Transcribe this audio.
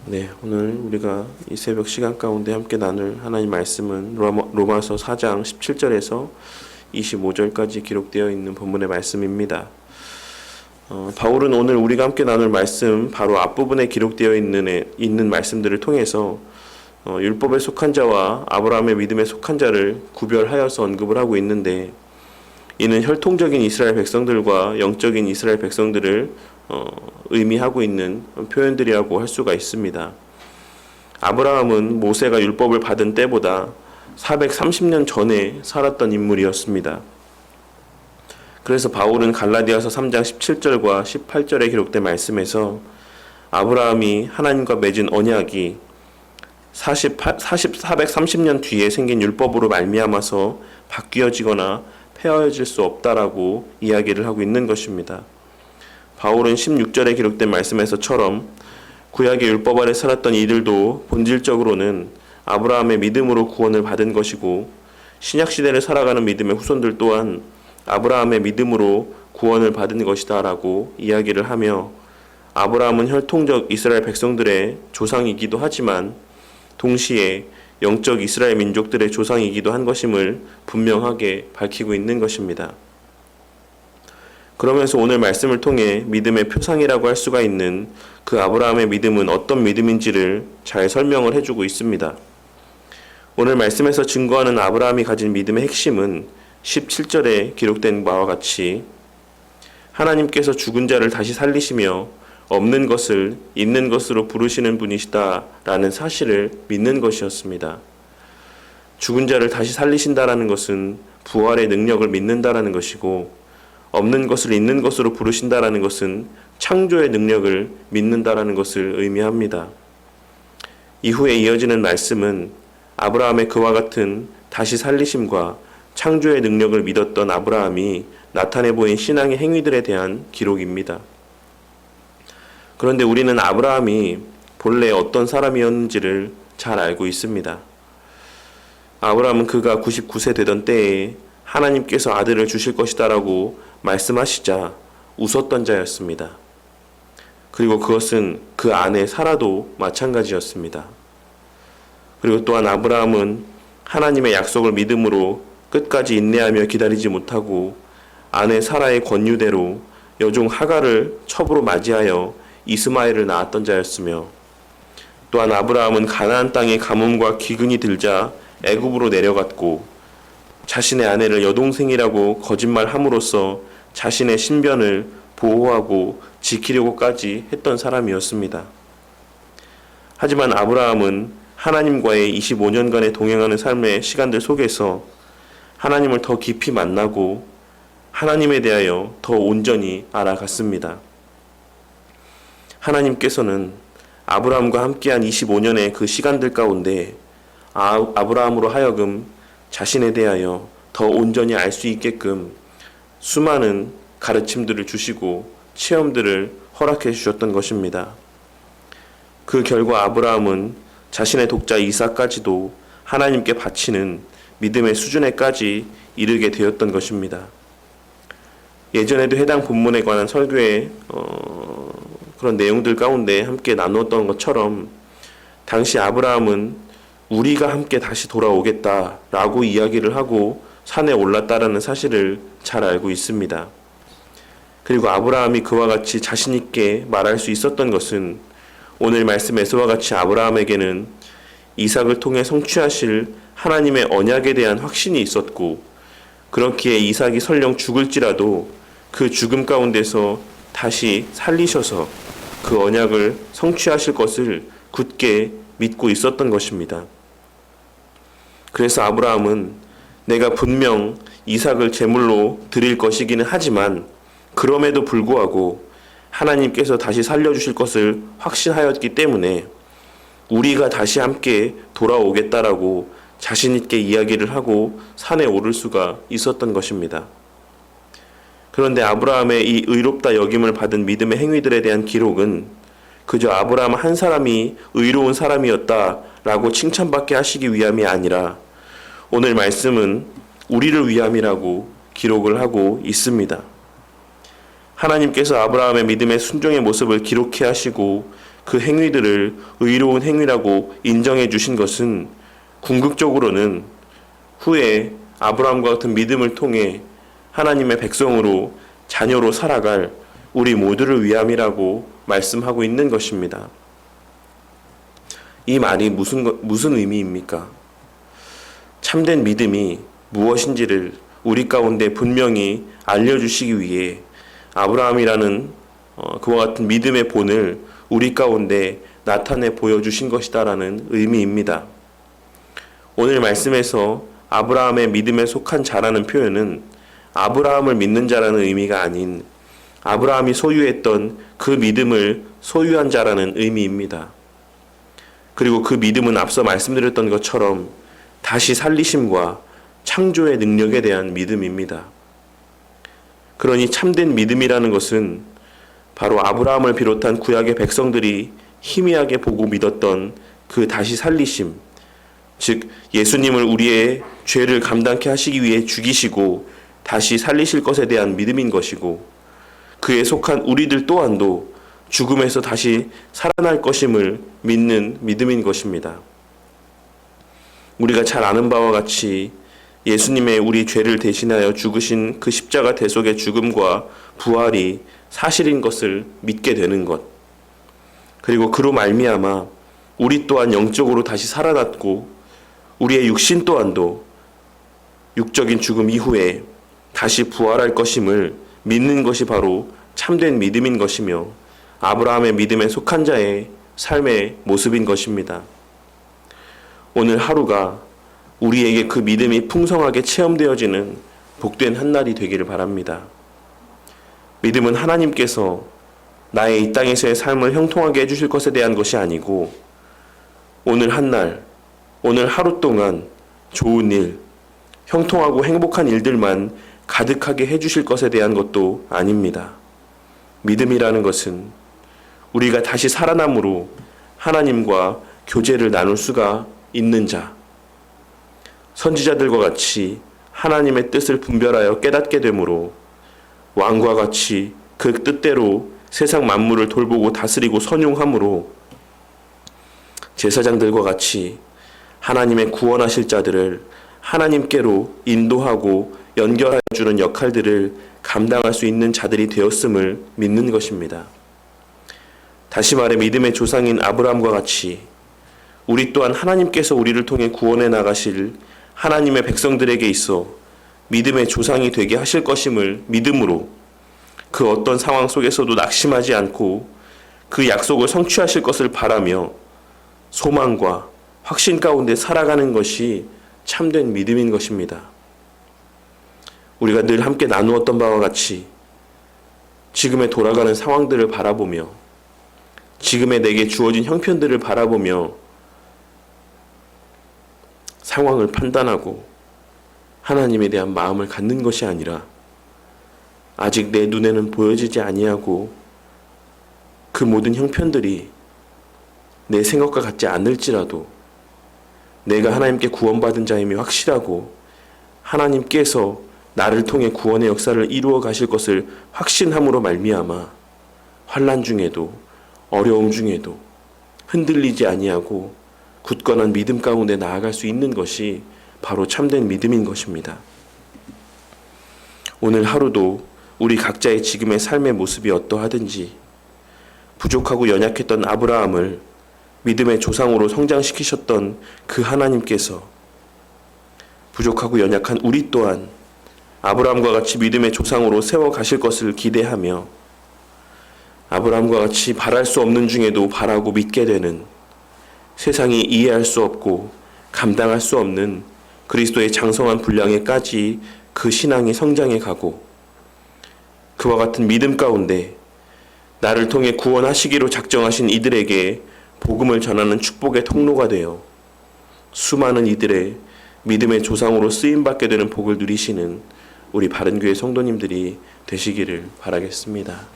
네, 오늘 우리가 이 새벽 시간 가운데 함께 나눌 하나님 말씀은 로마서 4장 17절에서 25절까지 기록되어 있는 본문의 말씀입니다. 바울은 오늘 우리가 함께 나눌 말씀 바로 앞부분에 기록되어 있는 말씀들을 통해서 율법에 속한 자와 아브라함의 믿음에 속한 자를 구별하여서 언급을 하고 있는데, 이는 혈통적인 이스라엘 백성들과 영적인 이스라엘 백성들을 의미하고 있는 표현들이라고 할 수가 있습니다. 아브라함은 모세가 율법을 받은 때보다 430년 전에 살았던 인물이었습니다. 그래서 바울은 갈라디아서 3장 17절과 18절에 기록된 말씀에서 아브라함이 하나님과 맺은 언약이 430년 뒤에 생긴 율법으로 말미암아서 바뀌어지거나 폐허해질 수 없다라고 이야기를 하고 있는 것입니다. 바울은 16절에 기록된 말씀에서처럼 구약의 율법 아래 살았던 이들도 본질적으로는 아브라함의 믿음으로 구원을 받은 것이고, 신약시대를 살아가는 믿음의 후손들 또한 아브라함의 믿음으로 구원을 받은 것이다 라고 이야기를 하며, 아브라함은 혈통적 이스라엘 백성들의 조상이기도 하지만 동시에 영적 이스라엘 민족들의 조상이기도 한 것임을 분명하게 밝히고 있는 것입니다. 그러면서 오늘 말씀을 통해 믿음의 표상이라고 할 수가 있는 그 아브라함의 믿음은 어떤 믿음인지를 잘 설명을 해주고 있습니다. 오늘 말씀에서 증거하는 아브라함이 가진 믿음의 핵심은 17절에 기록된 바와 같이 하나님께서 죽은 자를 다시 살리시며 없는 것을 있는 것으로 부르시는 분이시다라는 사실을 믿는 것이었습니다. 죽은 자를 다시 살리신다라는 것은 부활의 능력을 믿는다라는 것이고, 없는 것을 있는 것으로 부르신다라는 것은 창조의 능력을 믿는다라는 것을 의미합니다. 이후에 이어지는 말씀은 아브라함의 그와 같은 다시 살리심과 창조의 능력을 믿었던 아브라함이 나타내 보인 신앙의 행위들에 대한 기록입니다. 그런데 우리는 아브라함이 본래 어떤 사람이었는지를 잘 알고 있습니다. 아브라함은 그가 99세 되던 때에 하나님께서 아들을 주실 것이다라고 말씀하시자 웃었던 자였습니다. 그리고 그것은 그 아내 사라도 마찬가지였습니다. 그리고 또한 아브라함은 하나님의 약속을 믿음으로 끝까지 인내하며 기다리지 못하고 아내 사라의 권유대로 여종 하갈을 첩으로 맞이하여 이스마엘을 낳았던 자였으며, 또한 아브라함은 가나안 땅에 가뭄과 기근이 들자 애굽으로 내려갔고 자신의 아내를 여동생이라고 거짓말함으로써 자신의 신변을 보호하고 지키려고까지 했던 사람이었습니다. 하지만 아브라함은 하나님과의 25년간의 동행하는 삶의 시간들 속에서 하나님을 더 깊이 만나고 하나님에 대하여 더 온전히 알아갔습니다. 하나님께서는 아브라함과 함께한 25년의 그 시간들 가운데 아브라함으로 하여금 자신에 대하여 더 온전히 알 수 있게끔 수많은 가르침들을 주시고 체험들을 허락해 주셨던 것입니다. 그 결과 아브라함은 자신의 독자 이삭까지도 하나님께 바치는 믿음의 수준에까지 이르게 되었던 것입니다. 예전에도 해당 본문에 관한 설교의 그런 내용들 가운데 함께 나누었던 것처럼, 당시 아브라함은 우리가 함께 다시 돌아오겠다라고 이야기를 하고 산에 올랐다라는 사실을 잘 알고 있습니다. 그리고 아브라함이 그와 같이 자신 있게 말할 수 있었던 것은 오늘 말씀에서와 같이 아브라함에게는 이삭을 통해 성취하실 하나님의 언약에 대한 확신이 있었고, 그렇기에 이삭이 설령 죽을지라도 그 죽음 가운데서 다시 살리셔서 그 언약을 성취하실 것을 굳게 믿고 있었던 것입니다. 그래서 아브라함은 내가 분명 이삭을 제물로 드릴 것이기는 하지만 그럼에도 불구하고 하나님께서 다시 살려주실 것을 확신하였기 때문에 우리가 다시 함께 돌아오겠다라고 자신 있게 이야기를 하고 산에 오를 수가 있었던 것입니다. 그런데 아브라함의 이 의롭다 여김을 받은 믿음의 행위들에 대한 기록은 그저 아브라함 한 사람이 의로운 사람이었다라고 칭찬받게 하시기 위함이 아니라 오늘 말씀은 우리를 위함이라고 기록을 하고 있습니다. 하나님께서 아브라함의 믿음의 순종의 모습을 기록해 하시고 그 행위들을 의로운 행위라고 인정해 주신 것은 궁극적으로는 후에 아브라함과 같은 믿음을 통해 하나님의 백성으로 자녀로 살아갈 우리 모두를 위함이라고 말씀하고 있는 것입니다. 이 말이 무슨 의미입니까? 참된 믿음이 무엇인지를 우리 가운데 분명히 알려주시기 위해 아브라함이라는 그와 같은 믿음의 본을 우리 가운데 나타내 보여주신 것이다라는 의미입니다. 오늘 말씀에서 아브라함의 믿음에 속한 자라는 표현은 아브라함을 믿는 자라는 의미가 아닌 아브라함이 소유했던 그 믿음을 소유한 자라는 의미입니다. 그리고 그 믿음은 앞서 말씀드렸던 것처럼 다시 살리심과 창조의 능력에 대한 믿음입니다. 그러니 참된 믿음이라는 것은 바로 아브라함을 비롯한 구약의 백성들이 희미하게 보고 믿었던 그 다시 살리심, 즉 예수님을 우리의 죄를 감당케 하시기 위해 죽이시고 다시 살리실 것에 대한 믿음인 것이고, 그에 속한 우리들 또한도 죽음에서 다시 살아날 것임을 믿는 믿음인 것입니다. 우리가 잘 아는 바와 같이 예수님의 우리 죄를 대신하여 죽으신 그 십자가 대속의 죽음과 부활이 사실인 것을 믿게 되는 것, 그리고 그로 말미암아 우리 또한 영적으로 다시 살아났고 우리의 육신 또한도 육적인 죽음 이후에 다시 부활할 것임을 믿는 것이 바로 참된 믿음인 것이며 아브라함의 믿음에 속한 자의 삶의 모습인 것입니다. 오늘 하루가 우리에게 그 믿음이 풍성하게 체험되어지는 복된 한 날이 되기를 바랍니다. 믿음은 하나님께서 나의 이 땅에서의 삶을 형통하게 해주실 것에 대한 것이 아니고 오늘 한 날, 오늘 하루 동안 좋은 일, 형통하고 행복한 일들만 가득하게 해주실 것에 대한 것도 아닙니다. 믿음이라는 것은 우리가 다시 살아남으로 하나님과 교제를 나눌 수가 있는 자, 선지자들과 같이 하나님의 뜻을 분별하여 깨닫게 되므로 왕과 같이 그 뜻대로 세상 만물을 돌보고 다스리고 선용함으로 제사장들과 같이 하나님의 구원하실 자들을 하나님께로 인도하고 연결하여 주는 역할들을 감당할 수 있는 자들이 되었음을 믿는 것입니다. 다시 말해 믿음의 조상인 아브라함과 같이 우리 또한 하나님께서 우리를 통해 구원해 나가실 하나님의 백성들에게 있어 믿음의 조상이 되게 하실 것임을 믿음으로 그 어떤 상황 속에서도 낙심하지 않고 그 약속을 성취하실 것을 바라며 소망과 확신 가운데 살아가는 것이 참된 믿음인 것입니다. 우리가 늘 함께 나누었던 바와 같이 지금의 돌아가는 상황들을 바라보며 지금의 내게 주어진 형편들을 바라보며 상황을 판단하고 하나님에 대한 마음을 갖는 것이 아니라 아직 내 눈에는 보여지지 아니하고 그 모든 형편들이 내 생각과 같지 않을지라도 내가 하나님께 구원받은 자임이 확실하고 하나님께서 나를 통해 구원의 역사를 이루어 가실 것을 확신함으로 말미암아 환난 중에도 어려움 중에도 흔들리지 아니하고 굳건한 믿음 가운데 나아갈 수 있는 것이 바로 참된 믿음인 것입니다. 오늘 하루도 우리 각자의 지금의 삶의 모습이 어떠하든지 부족하고 연약했던 아브라함을 믿음의 조상으로 성장시키셨던 그 하나님께서 부족하고 연약한 우리 또한 아브라함과 같이 믿음의 조상으로 세워 가실 것을 기대하며 아브라함과 같이 바랄 수 없는 중에도 바라고 믿게 되는 세상이 이해할 수 없고 감당할 수 없는 그리스도의 장성한 분량에까지 그 신앙이 성장해 가고 그와 같은 믿음 가운데 나를 통해 구원하시기로 작정하신 이들에게 복음을 전하는 축복의 통로가 되어 수많은 이들의 믿음의 조상으로 쓰임받게 되는 복을 누리시는 우리 바른교회 성도님들이 되시기를 바라겠습니다.